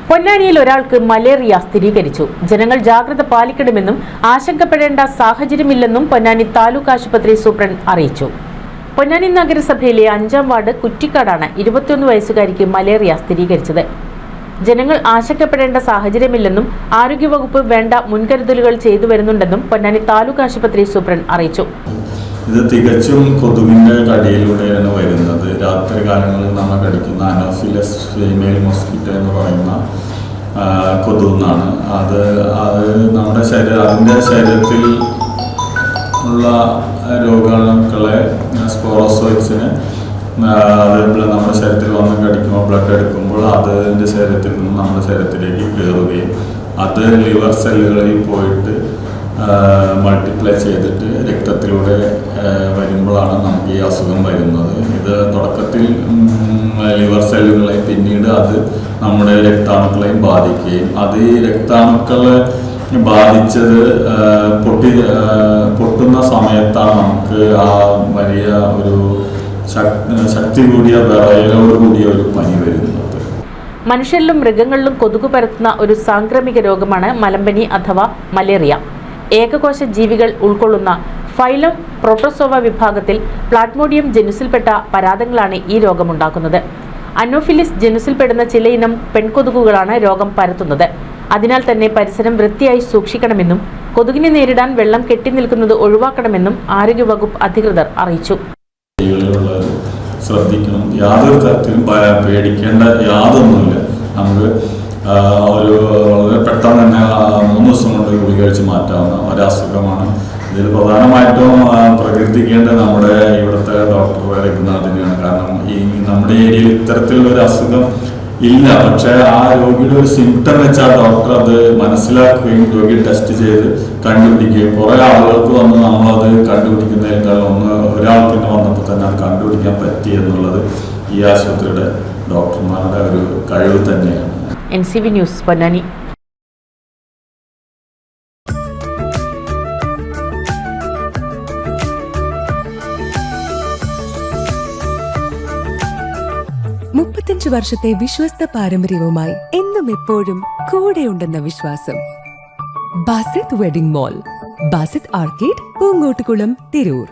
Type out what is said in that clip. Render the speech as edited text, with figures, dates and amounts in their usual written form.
പൊന്നാനിയിൽ ഒരാൾക്ക് മലേറിയ സ്ഥിരീകരിച്ചു. ജനങ്ങൾ ജാഗ്രത പാലിക്കണമെന്നും ആശങ്കപ്പെടേണ്ട സാഹചര്യമില്ലെന്നും പൊന്നാനി താലൂക്ക് ആശുപത്രി സൂപ്രണ്ട് അറിയിച്ചു. പൊന്നാനി നഗരസഭയിലെ 5-ാം വാർഡ് കുറ്റിക്കാടാണ് 21 വയസ്സുകാരിക്ക് മലേറിയ സ്ഥിരീകരിച്ചത്. ജനങ്ങൾ ആശങ്കപ്പെടേണ്ട സാഹചര്യമില്ലെന്നും ആരോഗ്യവകുപ്പ് വേണ്ട മുൻകരുതലുകൾ ചെയ്തു വരുന്നുണ്ടെന്നും പൊന്നാനി താലൂക്ക് ആശുപത്രി സൂപ്രണ്ട് അറിയിച്ചു. ഇത് തികച്ചും കൊതുകിൻ്റെ കടിയിലൂടെയാണ് വരുന്നത്. രാത്രി കാലങ്ങളിൽ നമ്മൾ കടിക്കുന്ന അനോഫിലസ് ഫീമെയിൽ മോസ്കിറ്റോ എന്ന് പറയുന്ന കൊതുകുന്നാണ്. അത് നമ്മുടെ അതിൻ്റെ ശരീരത്തിൽ ഉള്ള രോഗാണുക്കളെ സ്പോറോസോയിഡ്സിന് അതേപോലെ നമ്മുടെ ശരീരത്തിൽ വന്ന് കടിക്കുമ്പോൾ ബ്ലഡ് എടുക്കുമ്പോൾ അതിൻ്റെ ശരീരത്തിൽ നിന്ന് നമ്മുടെ ശരീരത്തിലേക്ക് കയറുകയും അത് ലിവർ സെല്ലുകളിൽ പോയിട്ട് മൾട്ടിപ്ലൈ ചെയ്തിട്ട് രക്തത്തിലൂടെ വരുമ്പോഴാണ് നമുക്ക് ഈ അസുഖം വരുന്നത്. ഇത് തുടക്കത്തിൽ ലിവർ സെല്ലുകളെ പിന്നീട് അത് നമ്മുടെ രക്താണുക്കളെയും ബാധിക്കുകയും അത് ഈ രക്താണുക്കളെ ബാധിച്ചത് പൊട്ടുന്ന സമയത്താണ് നമുക്ക് ആ വലിയ ഒരു ശക്തി കൂടിയ വിറയലോട് കൂടിയ ഒരു പനി വരുന്നത്. മനുഷ്യരിലും മൃഗങ്ങളിലും കൊതുക് പരത്തുന്ന ഒരു സാംക്രമിക രോഗമാണ് മലമ്പനി അഥവാ മലേറിയ. ഏകകോശ ജീവികൾ ഉൾക്കൊള്ളുന്ന ഫൈലം പ്രോട്ടോസോവ വിഭാഗത്തിൽ പ്ലാസ്മോഡിയം ജനുസിൽപ്പെട്ട പരാതങ്ങളാണ് ഈ രോഗമുണ്ടാക്കുന്നത്. അനോഫിലിസ് ജനുസിൽപ്പെടുന്ന ചിലയിനം പെൺകൊതുകുകളാണ് രോഗം പരത്തുന്നത്. അതിനാൽ തന്നെ പരിസരം വൃത്തിയായി സൂക്ഷിക്കണമെന്നും കൊതുകിനെ നേരിടാൻ വെള്ളം കെട്ടിനിൽക്കുന്നത് ഒഴിവാക്കണമെന്നും ആരോഗ്യവകുപ്പ് അധികൃതർ അറിയിച്ചു. ശ്രദ്ധിക്കണം. യാതൊരു തരത്തിലും പേടിക്കേണ്ട യാതൊന്നുമില്ല. നമുക്ക് വളരെ പെട്ടെന്ന് തന്നെ 3 ദിവസം കൊണ്ട് ഗുളിക കഴിച്ച് മാറ്റാവുന്ന ഒരസുഖമാണ്. ഇതിൽ പ്രധാനമായിട്ടും പ്രകീർത്തിക്കേണ്ട നമ്മുടെ ഇവിടുത്തെ ഡോക്ടർ രഘുനാഥിനെയാണ്. കാരണം ഈ നമ്മുടെ ഏരിയയിൽ ഇത്തരത്തിലുള്ള ഒരു അസുഖം ഇല്ല. പക്ഷേ ആ രോഗിയുടെ ഒരു സിംറ്റം വെച്ചാൽ ഡോക്ടർ അത് മനസ്സിലാക്കുകയും രോഗി ടെസ്റ്റ് ചെയ്ത് കണ്ടുപിടിക്കുകയും കുറേ ആളുകൾക്ക് വന്ന് നമ്മളത് കണ്ടുപിടിക്കുന്നതിനേക്കാൾ ഒരാൾക്ക് തന്നെ വന്നപ്പോൾ തന്നെ അത് കണ്ടുപിടിക്കാൻ പറ്റി എന്നുള്ളത് ഈ ആശുപത്രിയുടെ ഡോക്ടർമാരുടെ ഒരു കഴിവ് തന്നെയാണ്. NCV news Ponnani. വർഷത്തെ വിശ്വസ്ത പാരമ്പര്യവുമായി എന്നും എപ്പോഴും കൂടെയുണ്ടെന്ന വിശ്വാസം. Basith wedding mall, Basith arcade, Poonkottukulam, Tirur.